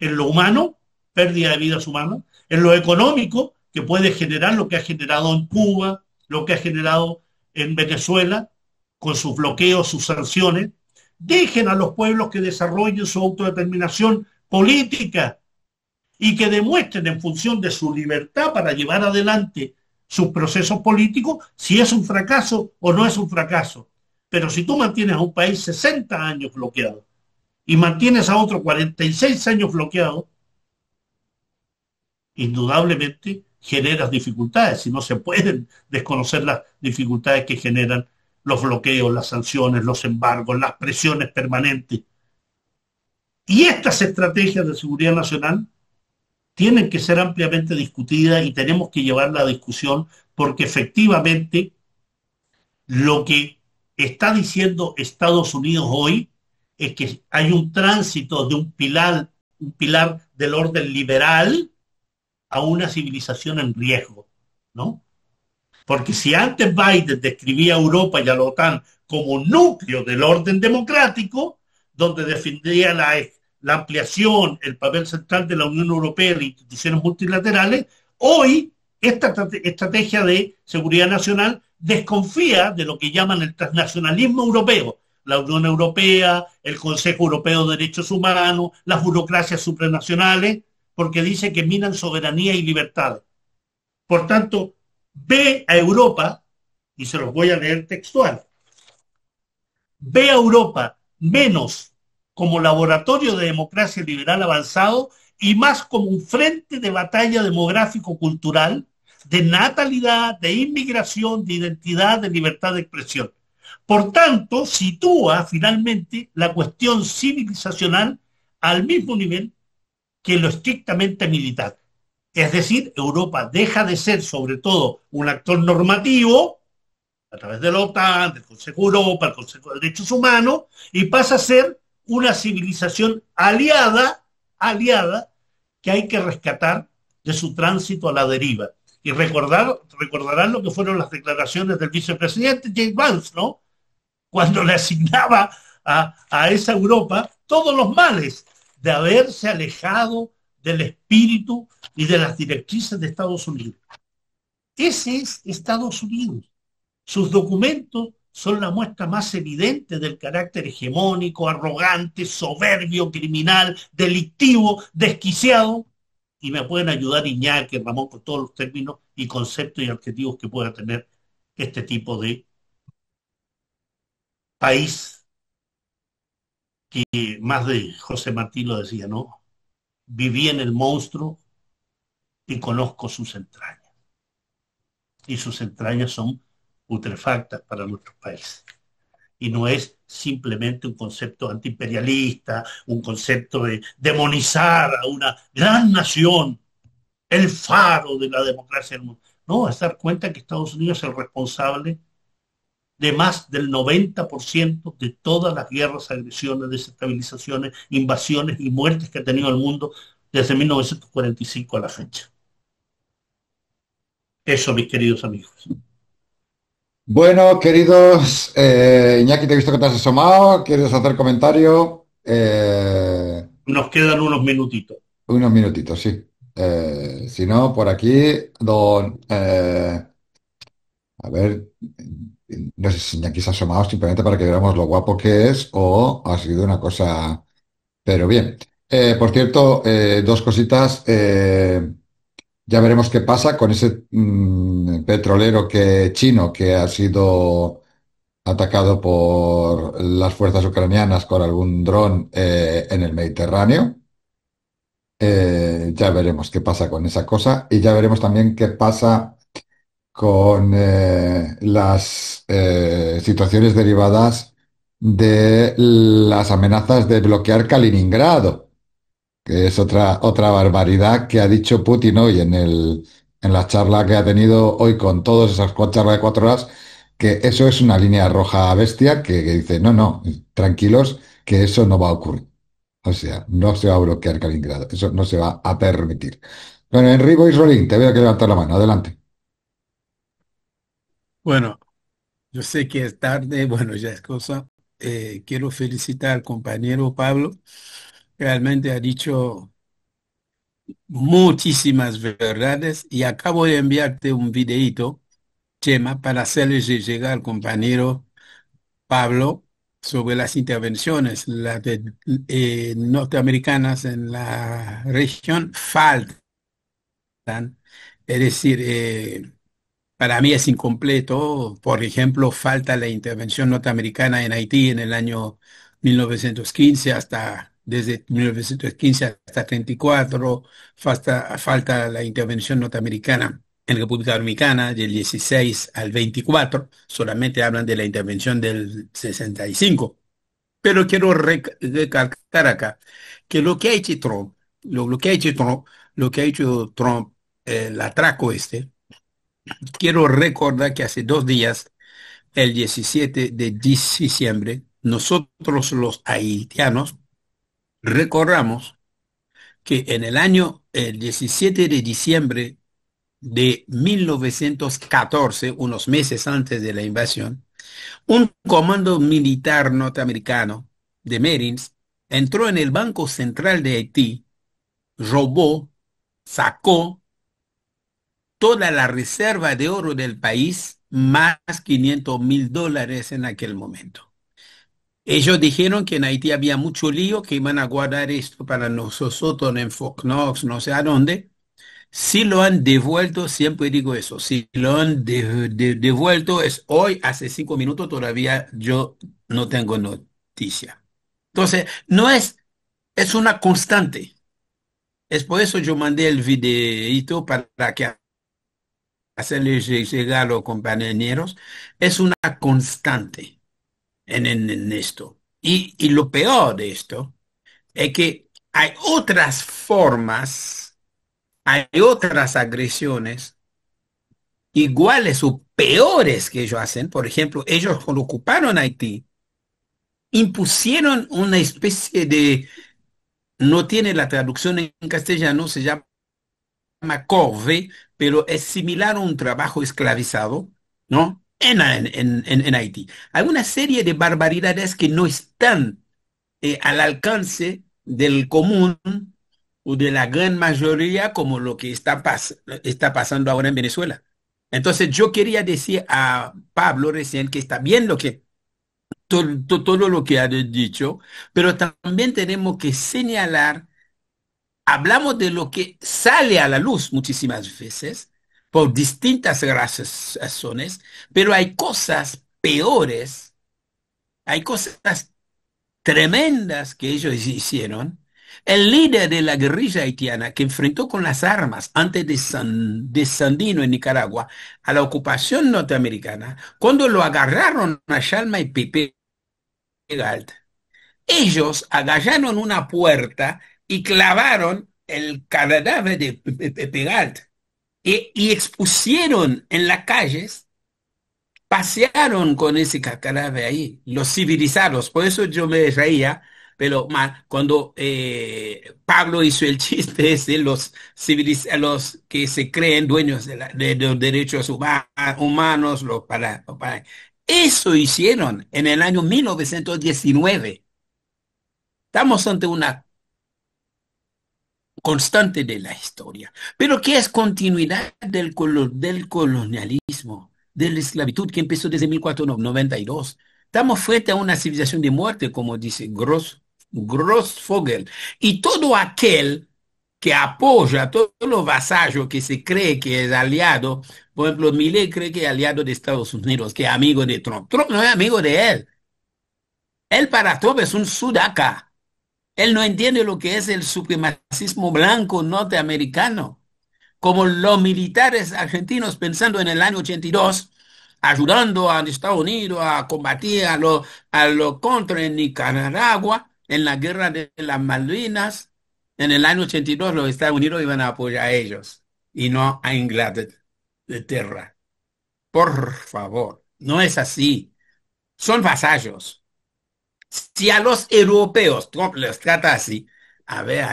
en lo humano, pérdida de vidas humanas, en lo económico, que puede generar lo que ha generado en Cuba, lo que ha generado en Venezuela, con sus bloqueos, sus sanciones. Dejen a los pueblos que desarrollen su autodeterminación política y que demuestren en función de su libertad para llevar adelante sus procesos políticos, si es un fracaso o no es un fracaso. Pero si tú mantienes a un país 60 años bloqueado y mantienes a otro 46 años bloqueado, indudablemente generas dificultades y no se pueden desconocer las dificultades que generan los bloqueos, las sanciones, los embargos, las presiones permanentes. Y estas estrategias de seguridad nacional tienen que ser ampliamente discutidas y tenemos que llevarla a discusión porque efectivamente lo que está diciendo Estados Unidos hoy es que hay un tránsito de un pilar del orden liberal a una civilización en riesgo, ¿no? Porque si antes Biden describía a Europa y a la OTAN como núcleo del orden democrático, donde defendía la ampliación, el papel central de la Unión Europea y las instituciones multilaterales, hoy esta estrategia de seguridad nacional desconfía de lo que llaman el transnacionalismo europeo, la Unión Europea, el Consejo Europeo de Derechos Humanos, las burocracias supranacionales, porque dice que minan soberanía y libertad. Por tanto, ve a Europa, y se los voy a leer textual, ve a Europa menos como laboratorio de democracia liberal avanzado y más como un frente de batalla demográfico-cultural, de natalidad, de inmigración, de identidad, de libertad de expresión. Por tanto, sitúa finalmente la cuestión civilizacional al mismo nivel que lo estrictamente militar. Es decir, Europa deja de ser sobre todo un actor normativo a través de la OTAN, del Consejo de Europa, el Consejo de Derechos Humanos, y pasa a ser una civilización aliada, que hay que rescatar de su tránsito a la deriva. Y recordarán lo que fueron las declaraciones del vicepresidente James Vance, ¿no? Cuando le asignaba a esa Europa todos los males de haberse alejado del espíritu y de las directrices de Estados Unidos. Ese es Estados Unidos. Sus documentos son la muestra más evidente del carácter hegemónico, arrogante, soberbio, criminal, delictivo, desquiciado. Y me pueden ayudar Iñaki, Ramón, con todos los términos y conceptos y adjetivos que pueda tener este tipo de país que más de José Martí lo decía, ¿no? Viví en el monstruo y conozco sus entrañas. Y sus entrañas son putrefactas para nuestro país. Y no es simplemente un concepto antiimperialista, un concepto de demonizar a una gran nación, el faro de la democracia del mundo. No, es dar cuenta que Estados Unidos es el responsable de más del 90% de todas las guerras, agresiones, desestabilizaciones, invasiones y muertes que ha tenido el mundo desde 1945 a la fecha. Eso, mis queridos amigos. Bueno, queridos, Iñaki, te he visto que te has asomado. ¿Quieres hacer comentario? Nos quedan unos minutitos. Unos minutitos, sí. Si no, por aquí, a ver, no sé si Iñaki se ha asomado simplemente para que veamos lo guapo que es o ha sido una cosa. Pero bien. Por cierto, dos cositas. Ya veremos qué pasa con ese petrolero chino que ha sido atacado por las fuerzas ucranianas con algún dron en el Mediterráneo. Ya veremos qué pasa con esa cosa y ya veremos también qué pasa con las situaciones derivadas de las amenazas de bloquear Kaliningrado, que es otra barbaridad que ha dicho Putin hoy en la charla que ha tenido hoy con todas esas charlas de 4 horas, que eso es una línea roja bestia que dice, no, no, tranquilos, que eso no va a ocurrir. O sea, no se va a bloquear Kaliningrado, eso no se va a permitir. Bueno, Enrique Bois Rolín, te veo que levantar la mano, adelante. Bueno, yo sé que es tarde, bueno, ya es cosa. Quiero felicitar al compañero Pablo. Realmente ha dicho muchísimas verdades y acabo de enviarte un videíto, Chema, para hacerle llegar al compañero Pablo sobre las intervenciones norteamericanas en la región faltan. Es decir, Para mí es incompleto. Por ejemplo, falta la intervención norteamericana en Haití en el año 1915 desde 1915 hasta 34. Falta la intervención norteamericana en República Dominicana del 16 al 24. Solamente hablan de la intervención del 65. Pero quiero recalcar acá que lo que ha hecho Trump, lo que ha hecho Trump, lo que ha hecho Trump, el atraco este. Quiero recordar que hace 2 días, el 17 de diciembre, nosotros los haitianos recordamos que en el año el 17 de diciembre de 1914, unos meses antes de la invasión, un comando militar norteamericano de Marines entró en el Banco Central de Haití, robó, sacó toda la reserva de oro del país, más $500.000 en aquel momento. Ellos dijeron que en Haití había mucho lío, que iban a guardar esto para nosotros en Fort Knox, no sé a dónde. Si lo han devuelto, siempre digo eso, si lo han devuelto es hoy, hace 5 minutos, todavía yo no tengo noticia. Entonces, no es, es una constante. Es por eso yo mandé el videito para que hacerles llegar a los compañeros, es una constante en esto. Y lo peor de esto es que hay otras formas, hay otras agresiones iguales o peores que ellos hacen. Por ejemplo, ellos cuando ocuparon Haití, impusieron una especie de, no tiene la traducción en castellano, se llama corvée, pero es similar a un trabajo esclavizado, ¿no? En Haití. Hay una serie de barbaridades que no están al alcance del común o de la gran mayoría como lo que está pasando ahora en Venezuela. Entonces yo quería decir a Pablo recién que está bien lo que todo lo que ha dicho, pero también tenemos que señalar. Hablamos de lo que sale a la luz muchísimas veces por distintas razones, pero hay cosas peores, hay cosas tremendas que ellos hicieron. El líder de la guerrilla haitiana que enfrentó con las armas antes de Sandino en Nicaragua a la ocupación norteamericana, cuando lo agarraron a Shalma y Pepe Galt, ellos agallaron una puerta y clavaron el cadáver de Pepe Galt y expusieron en las calles, pasearon con ese cadáver ahí, los civilizados. Por eso yo me reía, pero cuando Pablo hizo el chiste ese, los que se creen dueños de los derechos humanos, eso hicieron en el año 1919. Estamos ante una constante de la historia, pero que es continuidad del colonialismo, de la esclavitud que empezó desde 1492. Estamos frente a una civilización de muerte, como dice Grossfogel, y todo aquel que apoya, todos los vasallos que se cree que es aliado, por ejemplo, Milei cree que es aliado de Estados Unidos, que es amigo de Trump. Trump no es amigo de él. Él para Trump es un sudaca. Él no entiende lo que es el supremacismo blanco norteamericano, como los militares argentinos pensando en el año 82, ayudando a Estados Unidos a combatir a lo contra en Nicaragua, en la guerra de las Malvinas. En el año 82 los Estados Unidos iban a apoyar a ellos y no a Inglaterra. Por favor, no es así. Son vasallos. Si a los europeos Trump les trata así, a ver,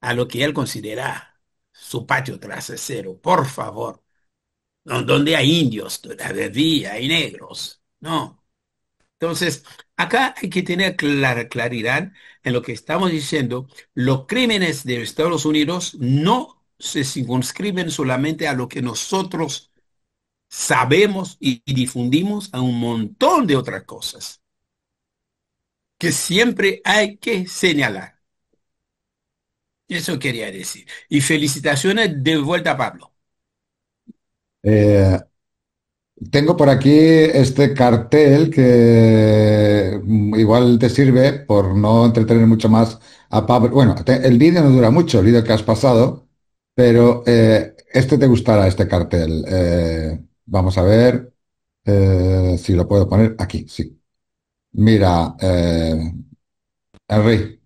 a lo que él considera su patio trasero, por favor, donde hay indios todavía, hay negros, ¿no? Entonces, acá hay que tener claridad en lo que estamos diciendo. Los crímenes de Estados Unidos no se circunscriben solamente a lo que nosotros sabemos y difundimos a un montón de otras cosas que siempre hay que señalar. Eso quería decir. Y felicitaciones de vuelta, Pablo. Eh, Tengo por aquí este cartel que igual te sirve por no entretener mucho más a Pablo. Bueno, el vídeo no dura mucho, el vídeo que has pasado, pero este te gustará, este cartel. Vamos a ver si lo puedo poner aquí, sí. Mira, Henry,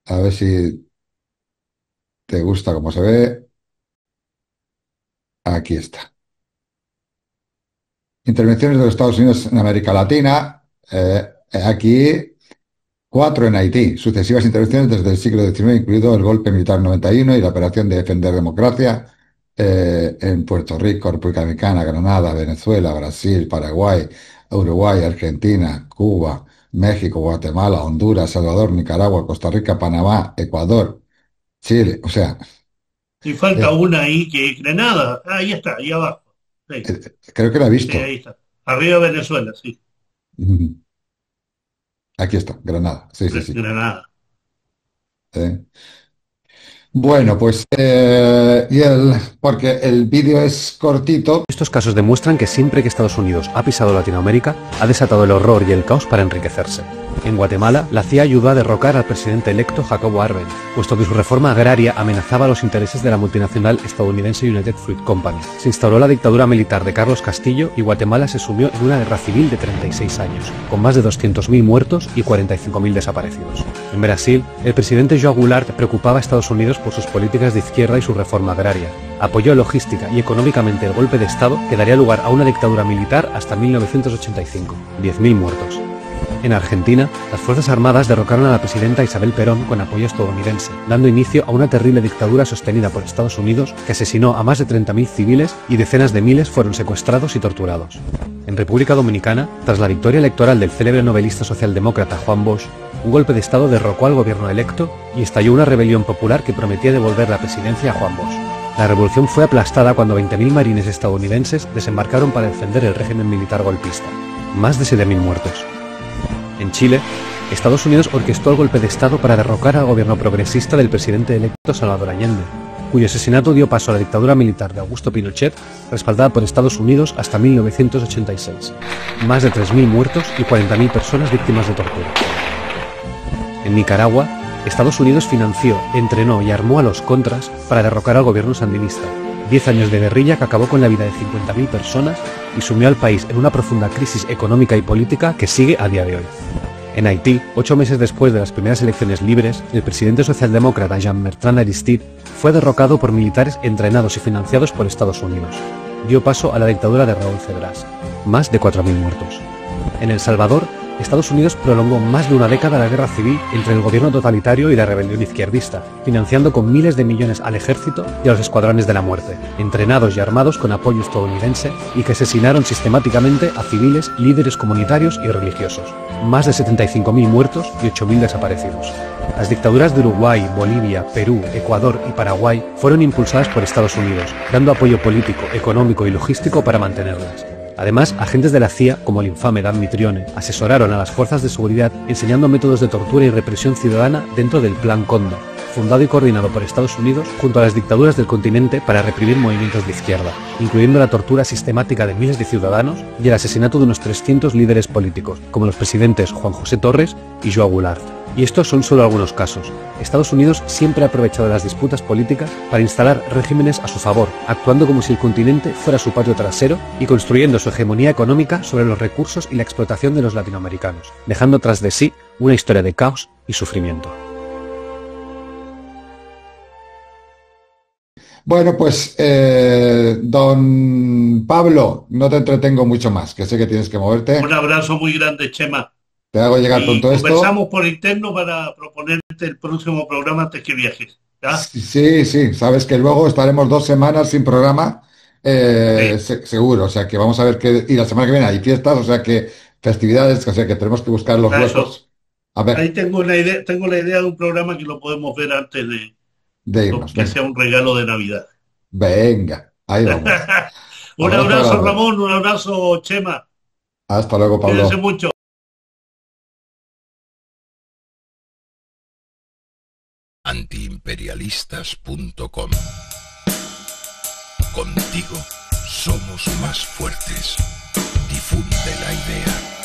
a ver si te gusta cómo se ve. Aquí está. Intervenciones de los Estados Unidos en América Latina. Aquí. Cuatro en Haití, sucesivas intervenciones desde el siglo XIX, incluido el golpe militar 91 y la operación de defender democracia en Puerto Rico, República Dominicana, Granada, Venezuela, Brasil, Paraguay, Uruguay, Argentina, Cuba, México, Guatemala, Honduras, Salvador, Nicaragua, Costa Rica, Panamá, Ecuador, Chile. O sea, Y falta eh, una ahí que es Granada. Ah, ahí está, ahí abajo. Sí, creo que la he sí, ahí visto. está. Arriba Venezuela, sí. Mm, Aquí está, Granada. Sí, sí, sí. Granada. Eh, Bueno, pues, porque el vídeo es cortito. Estos casos demuestran que siempre que Estados Unidos ha pisado Latinoamérica, ha desatado el horror y el caos para enriquecerse. En Guatemala, la CIA ayudó a derrocar al presidente electo Jacobo Arbenz, puesto que su reforma agraria amenazaba los intereses de la multinacional estadounidense United Fruit Company. Se instauró la dictadura militar de Carlos Castillo y Guatemala se sumió en una guerra civil de 36 años, con más de 200.000 muertos y 45.000 desaparecidos. En Brasil, el presidente João Goulart preocupaba a Estados Unidos por sus políticas de izquierda y su reforma agraria. Apoyó logística y económicamente el golpe de Estado que daría lugar a una dictadura militar hasta 1985. 10.000 muertos. En Argentina, las Fuerzas Armadas derrocaron a la presidenta Isabel Perón con apoyo estadounidense, dando inicio a una terrible dictadura sostenida por Estados Unidos que asesinó a más de 30.000 civiles y decenas de miles fueron secuestrados y torturados. En República Dominicana, tras la victoria electoral del célebre novelista socialdemócrata Juan Bosch, un golpe de Estado derrocó al gobierno electo y estalló una rebelión popular que prometía devolver la presidencia a Juan Bosch. La revolución fue aplastada cuando 20.000 marines estadounidenses desembarcaron para defender el régimen militar golpista. Más de 7.000 muertos. En Chile, Estados Unidos orquestó el golpe de Estado para derrocar al gobierno progresista del presidente electo Salvador Allende, cuyo asesinato dio paso a la dictadura militar de Augusto Pinochet, respaldada por Estados Unidos hasta 1986. Más de 3.000 muertos y 40.000 personas víctimas de tortura. En Nicaragua, Estados Unidos financió, entrenó y armó a los contras para derrocar al gobierno sandinista. 10 años de guerrilla que acabó con la vida de 50.000 personas y sumió al país en una profunda crisis económica y política que sigue a día de hoy. En Haití, 8 meses después de las primeras elecciones libres, el presidente socialdemócrata Jean-Bertrand Aristide fue derrocado por militares entrenados y financiados por Estados Unidos. Dio paso a la dictadura de Raúl Cedras. Más de 4.000 muertos. En El Salvador, Estados Unidos prolongó más de una década la guerra civil entre el gobierno totalitario y la rebelión izquierdista, financiando con miles de millones al ejército y a los escuadrones de la muerte, entrenados y armados con apoyo estadounidense y que asesinaron sistemáticamente a civiles, líderes comunitarios y religiosos. Más de 75.000 muertos y 8.000 desaparecidos. Las dictaduras de Uruguay, Bolivia, Perú, Ecuador y Paraguay fueron impulsadas por Estados Unidos, dando apoyo político, económico y logístico para mantenerlas. Además, agentes de la CIA, como el infame Dan Mitrione, asesoraron a las fuerzas de seguridad enseñando métodos de tortura y represión ciudadana dentro del Plan Cóndor, fundado y coordinado por Estados Unidos junto a las dictaduras del continente para reprimir movimientos de izquierda, incluyendo la tortura sistemática de miles de ciudadanos y el asesinato de unos 300 líderes políticos, como los presidentes Juan José Torres y João Goulart. Y estos son solo algunos casos. Estados Unidos siempre ha aprovechado las disputas políticas para instalar regímenes a su favor, actuando como si el continente fuera su patio trasero y construyendo su hegemonía económica sobre los recursos y la explotación de los latinoamericanos, dejando tras de sí una historia de caos y sufrimiento. Bueno, pues, don Pablo, no te entretengo mucho más, que sé que tienes que moverte. Un abrazo muy grande, Chema. Te hago llegar Y pronto esto. conversamos por interno para proponerte el próximo programa antes que viajes. ¿Ya? Sí, sí, sí, sabes que luego estaremos 2 semanas sin programa, Sí. seguro, o sea que vamos a ver qué, y la semana que viene hay fiestas, o sea que festividades, o sea que tenemos que buscar los Para eso. huecos. A ver, Ahí tengo la idea de un programa que lo podemos ver antes de de irnos, que sea venga, un regalo de Navidad. venga, ahí vamos. Un Abrazo abrazo, grande. Ramón, un abrazo, Chema. Hasta luego, Cuídense Pablo. mucho. Antiimperialistas.com. Contigo somos más fuertes. Difunde la idea.